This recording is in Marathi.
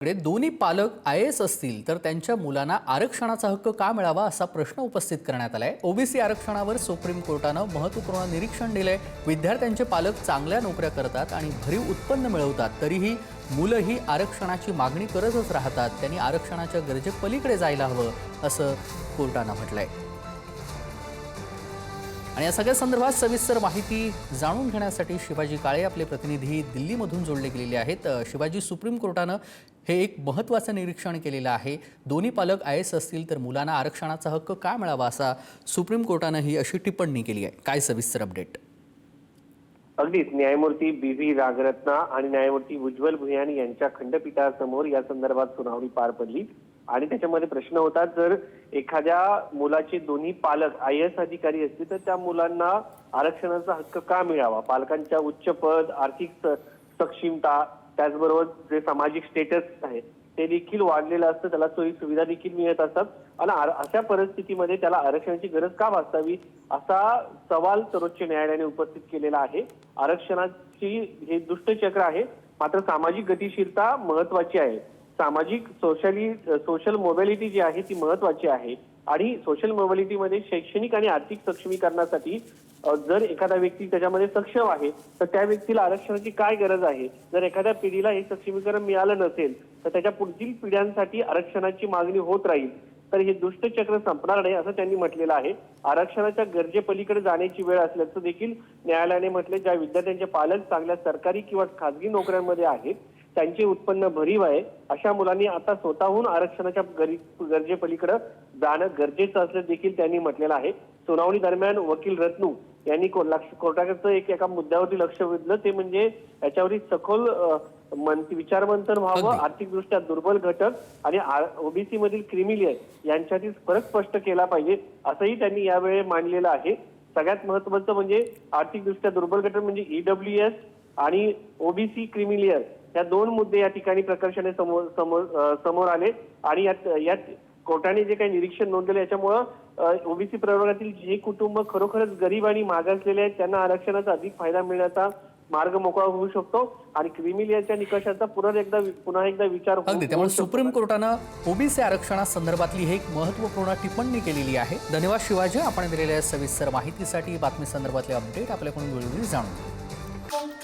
कडे दोन्ही पालक IAS असतील तर त्यांच्या मुलांना आरक्षणाचा हक्क का मिळावा असा प्रश्न उपस्थित करण्यात आलाय। ओबीसी आरक्षणावर सुप्रीम कोर्टानं महत्त्वपूर्ण निरीक्षण दिलंय। विद्यार्थ्यांचे पालक चांगल्या नोकऱ्या करतात आणि भरीव उत्पन्न मिळवतात, तरीही मुलंही आरक्षणाची मागणी करतच राहतात। त्यांनी आरक्षणाच्या गरजेपलीकडे जायला हवं असं कोर्टानं म्हटलंय। आणि या सगळ्या संदर्भात सविस्तर माहिती जाणून घेण्यासाठी शिवाजी काळे आपले प्रतिनिधी दिल्लीमधून जोडले गेलेले आहेत। शिवाजी, सुप्रीम कोर्टानं हे एक महत्त्वाचं निरीक्षण केलेलं आहे। दोन्ही पालक IAS असतील तर मुलांना आरक्षणाचा हक्क का मिळावा असा सुप्रीम कोर्टानं ही अशी टिप्पणी केली आहे। काय सविस्तर अपडेट? अगदीच न्यायमूर्ती BV रागरत्ना आणि न्यायमूर्ती उज्ज्वल भुयानी यांच्या खंडपीठासमोर या संदर्भात सुनावणी पार पडली आणि त्याच्यामध्ये प्रश्न होता, जर एखाद्या मुलाचे दोन्ही पालक IAS अधिकारी असतील तर त्या मुलांना आरक्षणाचा हक्क का मिळावा। पालकांच्या उच्च पद, आर्थिक सक्षमता, त्याचबरोबर जे सामाजिक स्टेटस आहे ते देखील वाढलेलं असतं, त्याला सोयी सुविधा देखील मिळत असतात आणि अशा परिस्थितीमध्ये त्याला आरक्षणाची गरज का भासावी असा सवाल सर्वोच्च न्यायालयाने उपस्थित केलेला आहे। आरक्षणाची हे दुष्टचक्र आहे, मात्र सामाजिक गतिशीलता महत्वाची आहे। सामाजिक सोशल मोबिलिटी जी आहे ती महत्वाची आहे आणि सोशल मोबिलिटीमध्ये शैक्षणिक आणि आर्थिक सक्षमीकरणासाठी जर एखादा व्यक्ती त्याच्यामध्ये सक्षम आहे तर त्या व्यक्तीला आरक्षणाची काय गरज आहे। जर एखाद्या पिढीला हे सक्षमीकरण मिळालं नसेल तर त्याच्या पुढील पिढ्यांसाठी आरक्षणाची मागणी होत राहील, तर हे दुष्टचक्र संपणार नाही असं त्यांनी म्हटलेलं आहे। आरक्षणाच्या गरजेपलीकडे जाण्याची वेळ असल्याचं देखील न्यायालयाने म्हटले। ज्या विद्यार्थ्यांचे पालक चांगल्या सरकारी किंवा खासगी नोकऱ्यांमध्ये आहेत, त्यांचे उत्पन्न भरीव आहे, अशा मुलांनी आता स्वतःहून आरक्षणाच्या गरजेपलीकडे जाणं गरजेचं असल्याचं देखील त्यांनी म्हटलेलं आहे। सुनावणी दरम्यान वकील रत्नू यांनी कोर्टाकडचं एका मुद्द्यावरती लक्ष वेधलं, ते म्हणजे याच्यावरील सखोल विचारमंथन व्हावं। आर्थिकदृष्ट्या दुर्बल घटक आणि ओबीसी मधील क्रिमिलियर यांच्यातील फरक स्पष्ट केला पाहिजे असंही त्यांनी यावेळी मांडलेलं आहे। सगळ्यात महत्त्वाचं म्हणजे आर्थिकदृष्ट्या दुर्बल घटक म्हणजे EWS आणि ओबीसी क्रिमिलियर या दोन मुद्दे या ठिकाणी प्रकर्षाने समोर आले आणि यात कोर्टाने जे काही निरीक्षण नोंदवले याच्यामुळं ओबीसी प्रवर्गातील जे कुटुंब खरोखरच गरीब आणि मागासलेले आहेत त्यांना आरक्षणाचा अधिक फायदा मिळण्याचा मार्ग मोकळा होऊ शकतो आणि क्रिमिलियरच्या निकषाचा पुन्हा एकदा विचार होऊ शकतो। त्यामुळे सुप्रीम कोर्टानं ओबीसी आरक्षणासंदर्भातली ही एक महत्त्वपूर्ण टिप्पणी केलेली आहे। धन्यवाद शिवाजी, आपण दिलेल्या सविस्तर माहितीसाठी। बातमी संदर्भातले अपडेट आपल्याकडून वेळोवेळी जाणून घेऊ।